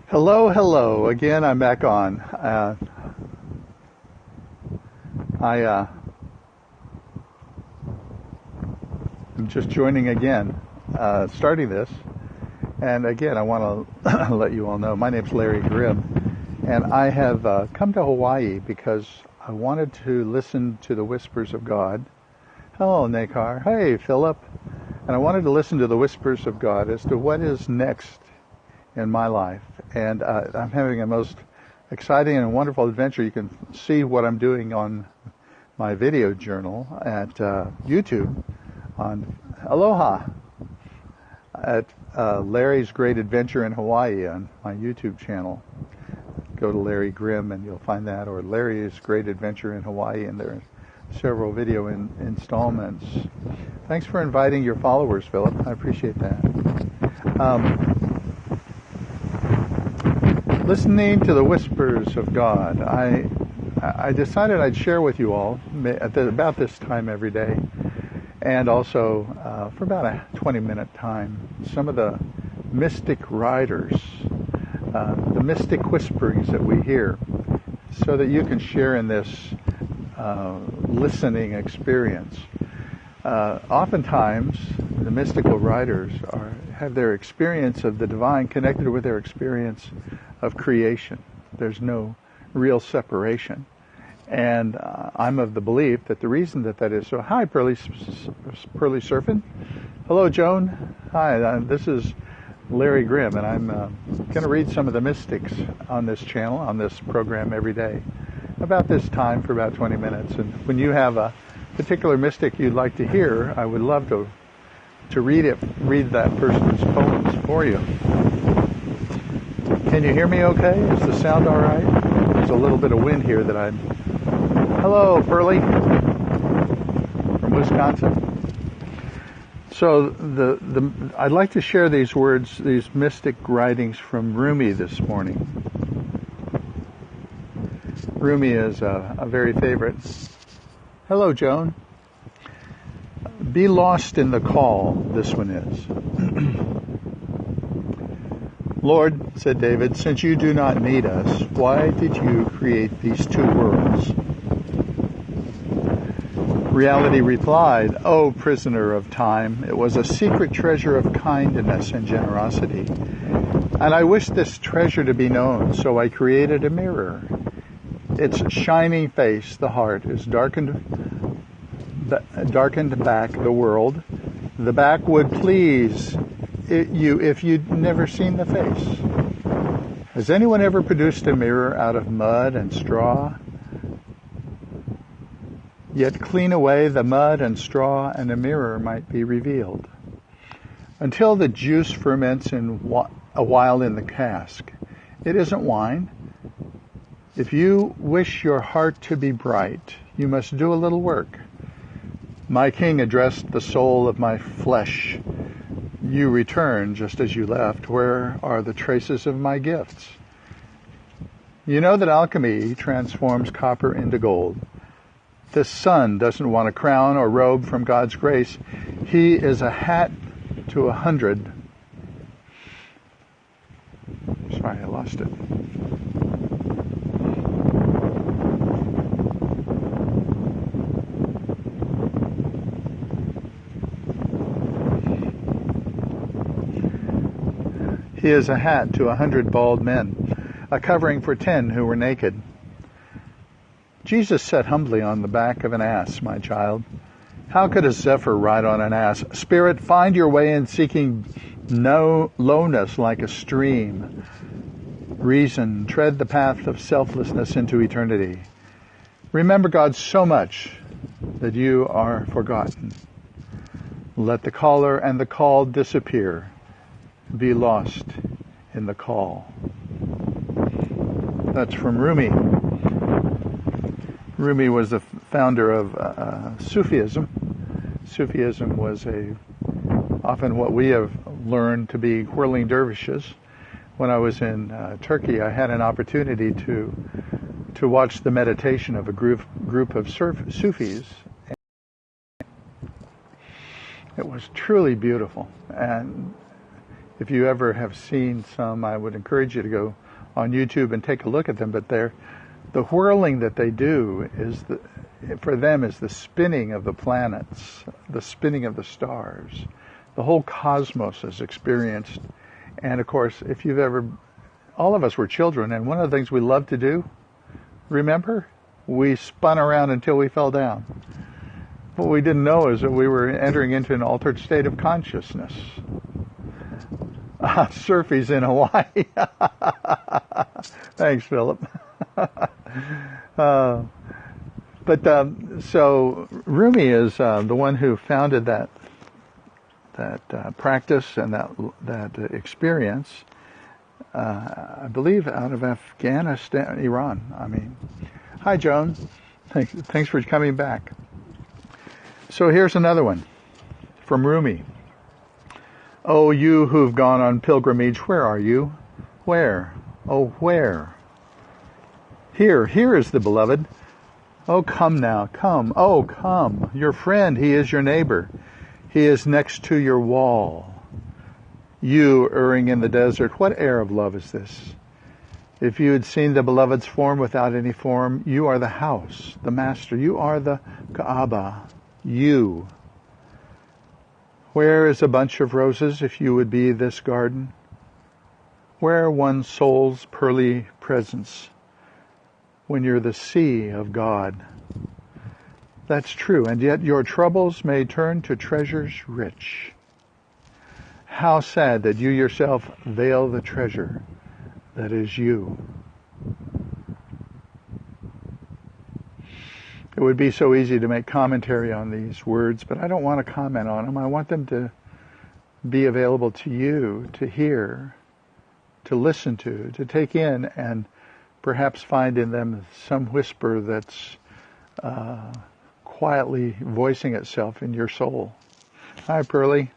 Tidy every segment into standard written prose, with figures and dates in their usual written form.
Hello, hello. Again, I'm back on. I'm just joining again, starting this. And again, I want to let you all know, my name's Larry Grimm, and I have come to Hawaii because I wanted to listen to the whispers of God. Hello, Nakar. Hey, Philip. And I wanted to listen to the whispers of God as to what is next in my life. And I'm having a most exciting and wonderful adventure. You can see what I'm doing on my video journal at YouTube on Aloha at Larry's Great Adventure in Hawaii on my YouTube channel. Go to Larry Grimm and you'll find that, or Larry's Great Adventure in Hawaii, and there are several video installments. Thanks for inviting your followers, Philip. I appreciate that. Listening to the whispers of God. I decided I'd share with you all at about this time every day, and also for about a 20-minute time, some of the mystic riders, the mystic whisperings that we hear, so that you can share in this listening experience. Oftentimes, the mystical riders have their experience of the divine connected with their experience of creation. There's no real separation. And I'm of the belief that the reason that is so. Hi, Pearly Surfin'. Hello, Joan. Hi, this is Larry Grimm, and I'm going to read some of the mystics on this channel, on this program every day, about this time for about 20 minutes. And when you have a particular mystic you'd like to hear, I would love to read that person's poems for you. Can you hear me okay? Is the sound all right? There's a little bit of wind here that I'm... Hello, Pearly, from Wisconsin. So I'd like to share these words, these mystic writings from Rumi this morning. Rumi is a very favorite. Hello, Joan. Be lost in the call, this one is. Lord, said David, since you do not need us, why did you create these two worlds? Reality replied, O prisoner of time, it was a secret treasure of kindness and generosity. And I wished this treasure to be known, so I created a mirror. Its shining face, the heart, is darkened back the world. The back would please you if you'd never seen the face. Has anyone ever produced a mirror out of mud and straw? Yet clean away the mud and straw, and a mirror might be revealed. Until the juice ferments a while in the cask. It isn't wine. If you wish your heart to be bright, you must do a little work. My king addressed the soul of my flesh. You return just as you left. Where are the traces of my gifts? You know that alchemy transforms copper into gold. The sun doesn't want a crown or robe from God's grace. He is a hat to 100. Sorry, I lost it. He is a hat to 100 bald men, a covering for 10 who were naked. Jesus sat humbly on the back of an ass, my child. How could a zephyr ride on an ass? Spirit, find your way in seeking no lowness like a stream. Reason, tread the path of selflessness into eternity. Remember God so much that you are forgotten. Let the caller and the called disappear. Be lost in the call. That's from Rumi. Rumi was the founder of Sufism. Sufism was often what we have learned to be whirling dervishes. When I was in Turkey, I had an opportunity to watch the meditation of a group of Sufis. It was truly beautiful, and If you ever have seen some, I would encourage you to go on YouTube and take a look at them. But the whirling that they do for them is the spinning of the planets, the spinning of the stars. The whole cosmos is experienced. And of course, all of us were children, and one of the things we loved to do, remember? We spun around until we fell down. What we didn't know is that we were entering into an altered state of consciousness. Surfy's in Hawaii. Thanks, Philip. So Rumi is the one who founded that practice and that experience. I believe out of Afghanistan, Iran. Hi, Joan. Thanks for coming back. So here's another one from Rumi. Oh, you who've gone on pilgrimage, where are you? Where? Oh, where? Here is the beloved. Oh, come now, come. Oh, come. Your friend, he is your neighbor. He is next to your wall. You, erring in the desert, what air of love is this? If you had seen the beloved's form without any form, you are the house, the master. You are the Kaaba. You. Where is a bunch of roses if you would be this garden? Where one's soul's pearly presence when you're the sea of God? That's true, and yet your troubles may turn to treasures rich. How sad that you yourself veil the treasure that is you. It would be so easy to make commentary on these words, but I don't want to comment on them. I want them to be available to you, to hear, to listen to take in, and perhaps find in them some whisper that's quietly voicing itself in your soul. Hi, Pearlie.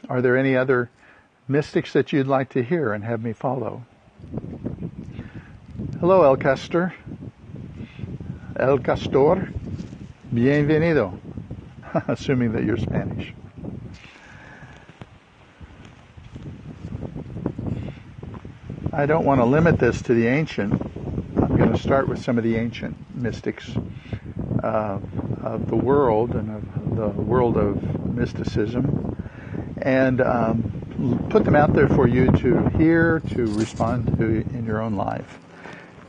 Are there any other mystics that you'd like to hear and have me follow? Hello, El Castor. El Castor. Bienvenido. Assuming that you're Spanish. I don't want to limit this to the ancient. I'm going to start with some of the ancient mystics of the world and of the world of mysticism, and put them out there for you to hear, to respond to in your own life.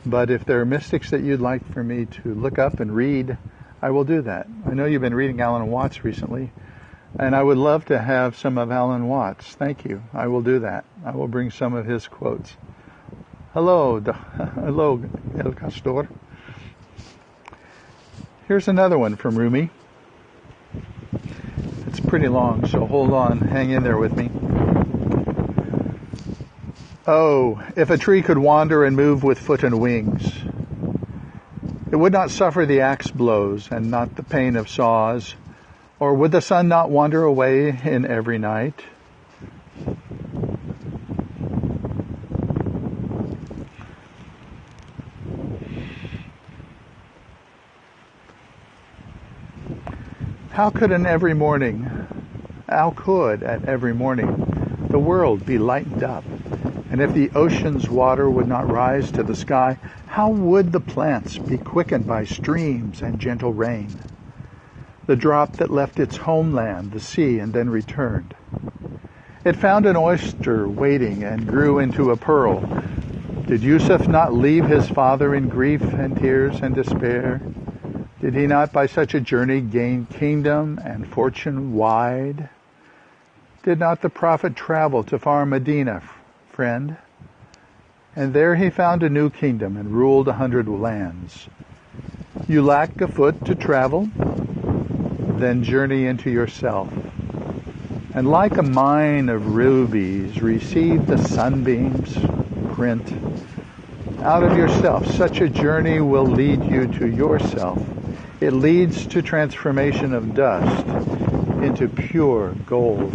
But if there are mystics that you'd like for me to look up and read, I will do that. I know you've been reading Alan Watts recently, and I would love to have some of Alan Watts. Thank you. I will do that. I will bring some of his quotes. Hello, El Castor. Here's another one from Rumi. It's pretty long, so hold on, hang in there with me. Oh, if a tree could wander and move with foot and wings, it would not suffer the axe blows and not the pain of saws, or would the sun not wander away in every night? How could at every morning the world be lightened up? And if the ocean's water would not rise to the sky, how would the plants be quickened by streams and gentle rain? The drop that left its homeland, the sea, and then returned. It found an oyster waiting and grew into a pearl. Did Yusuf not leave his father in grief and tears and despair? Did he not by such a journey gain kingdom and fortune wide? Did not the prophet travel to far Medina, friend? And there he found a new kingdom and ruled 100 lands. You lack a foot to travel? Then journey into yourself. And like a mine of rubies, receive the sunbeams, print. Out of yourself, such a journey will lead you to yourself. It leads to transformation of dust into pure gold.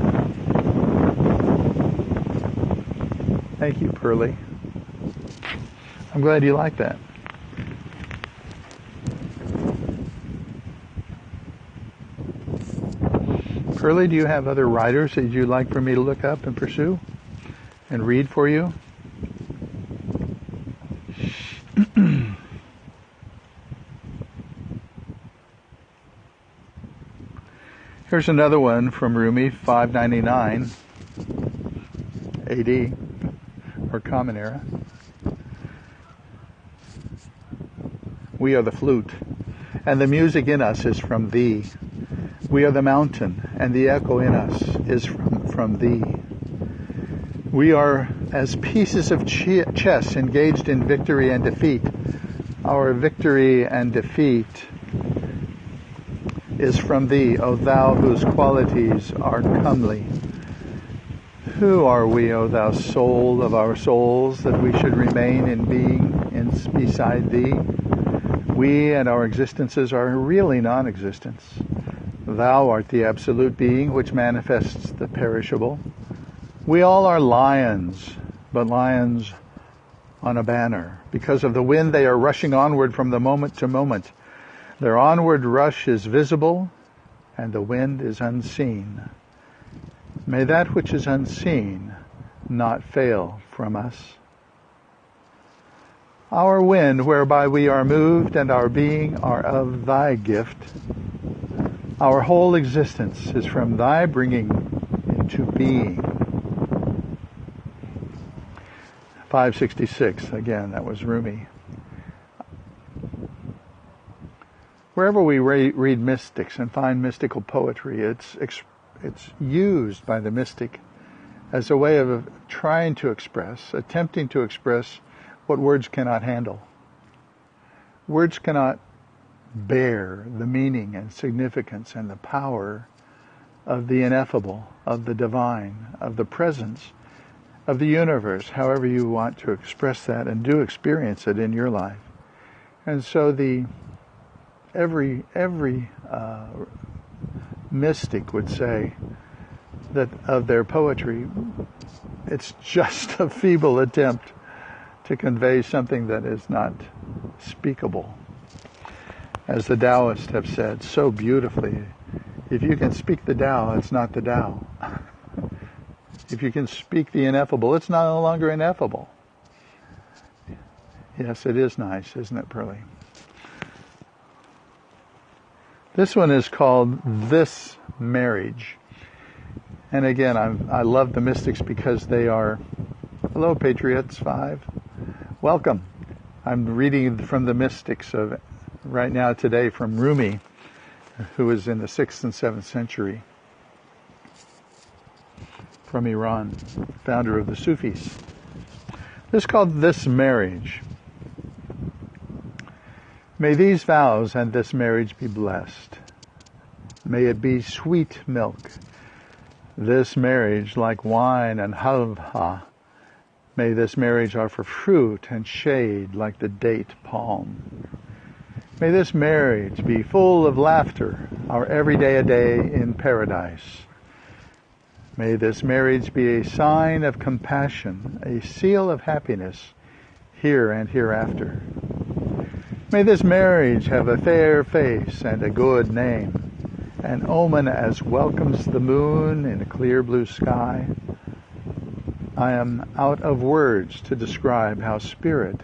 Thank you, Pearlie. I'm glad you like that. Pearlie, do you have other writers that you'd like for me to look up and pursue and read for you? Here's another one from Rumi, 599 AD, or Common Era. We are the flute, and the music in us is from thee. We are the mountain, and the echo in us is from thee. We are as pieces of chess engaged in victory and defeat. Our victory and defeat is from thee, O thou whose qualities are comely. Who are we, O thou soul of our souls, that we should remain in being beside thee? We and our existences are really non-existence. Thou art the absolute being which manifests the perishable. We all are lions, but lions on a banner. Because of the wind, they are rushing onward from the moment to moment. Their onward rush is visible, and the wind is unseen. May that which is unseen not fail from us. Our wind, whereby we are moved, and our being are of thy gift. Our whole existence is from thy bringing into being. 566, again, that was Rumi. Wherever we read mystics and find mystical poetry, it's used by the mystic as a way of trying to express, attempting to express what words cannot handle. Words cannot bear the meaning and significance and the power of the ineffable, of the divine, of the presence of the universe, however you want to express that and do experience it in your life. And so every mystic would say that of their poetry, it's just a feeble attempt to convey something that is not speakable. As the Taoists have said so beautifully, if you can speak the Tao, it's not the Tao. If you can speak the ineffable, it's no longer ineffable. Yes, it is nice, isn't it, Pearlie? This one is called This Marriage. And again, I love the mystics because they are, hello Patriots 5, welcome. I'm reading from the mystics of right now today from Rumi, who was in the 6th and 7th century, from Iran, founder of the Sufis. This is called This Marriage. May these vows and this marriage be blessed. May it be sweet milk. This marriage like wine and halva. May this marriage offer fruit and shade like the date palm. May this marriage be full of laughter, our everyday a day in paradise. May this marriage be a sign of compassion, a seal of happiness here and hereafter. May this marriage have a fair face and a good name, an omen as welcomes the moon in a clear blue sky. I am out of words to describe how spirit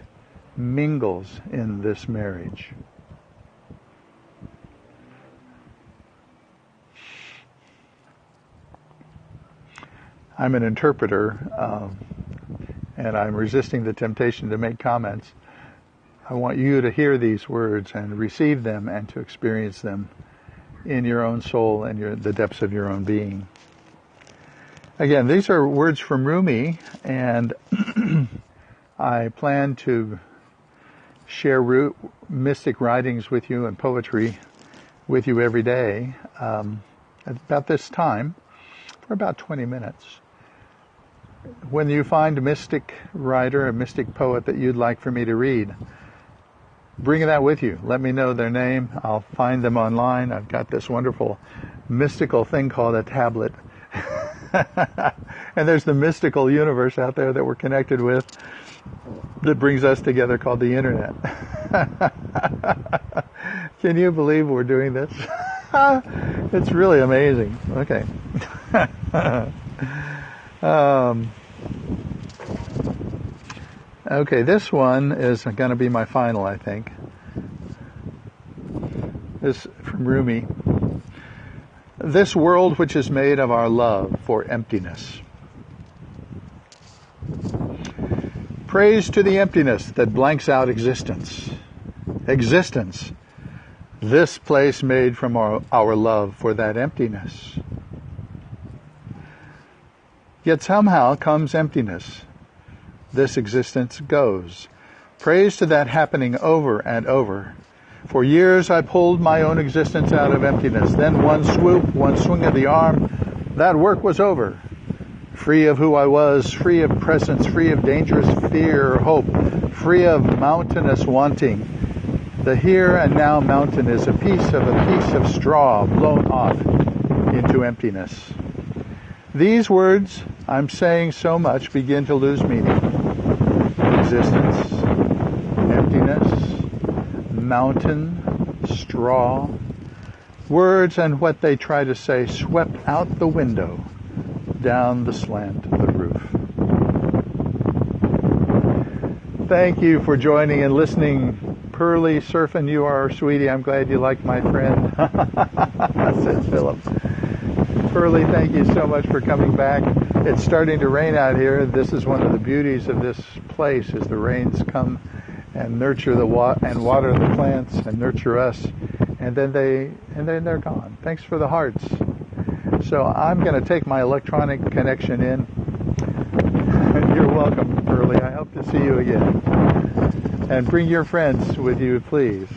mingles in this marriage. I'm an interpreter, and I'm resisting the temptation to make comments. I want you to hear these words and receive them and to experience them in your own soul and the depths of your own being. Again, these are words from Rumi, and I plan to share mystic writings with you and poetry with you every day at about this time for about 20 minutes. When you find a mystic writer, a mystic poet that you'd like for me to read, bring that with you. Let me know their name. I'll find them online. I've got this wonderful mystical thing called a tablet. And there's the mystical universe out there that we're connected with that brings us together called the internet. Can you believe we're doing this? It's really amazing. Okay. Okay, this one is going to be my final, I think. This from Rumi. This world which is made of our love for emptiness. Praise to the emptiness that blanks out existence. Existence. This place made from our love for that emptiness. Yet somehow comes emptiness. This existence goes. Praise to that happening over and over. For years I pulled my own existence out of emptiness. Then one swoop, one swing of the arm, that work was over. Free of who I was, free of presence, free of dangerous fear or hope, free of mountainous wanting. The here and now mountain is a piece of straw blown off into emptiness. These words I'm saying so much begin to lose meaning. Existence, emptiness, mountain, straw. Words and what they try to say swept out the window, down the slant of the roof. Thank you for joining and listening. Pearly Surfin', you are sweetie. I'm glad you like my friend, said Philip. Pearly, thank you so much for coming back. It's starting to rain out here. This is one of the beauties of this place, is the rains come and nurture the and water the plants and nurture us, and then they're gone. Thanks for the hearts. So I'm going to take my electronic connection in. You're welcome, Pearly. I hope to see you again. And bring your friends with you, please.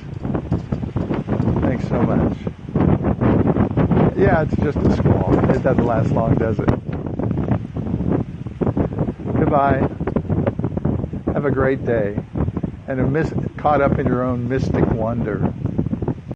Thanks so much. Yeah, it's just a squall. It doesn't last long, does it? Goodbye. Have a great day. And caught up in your own mystic wonder.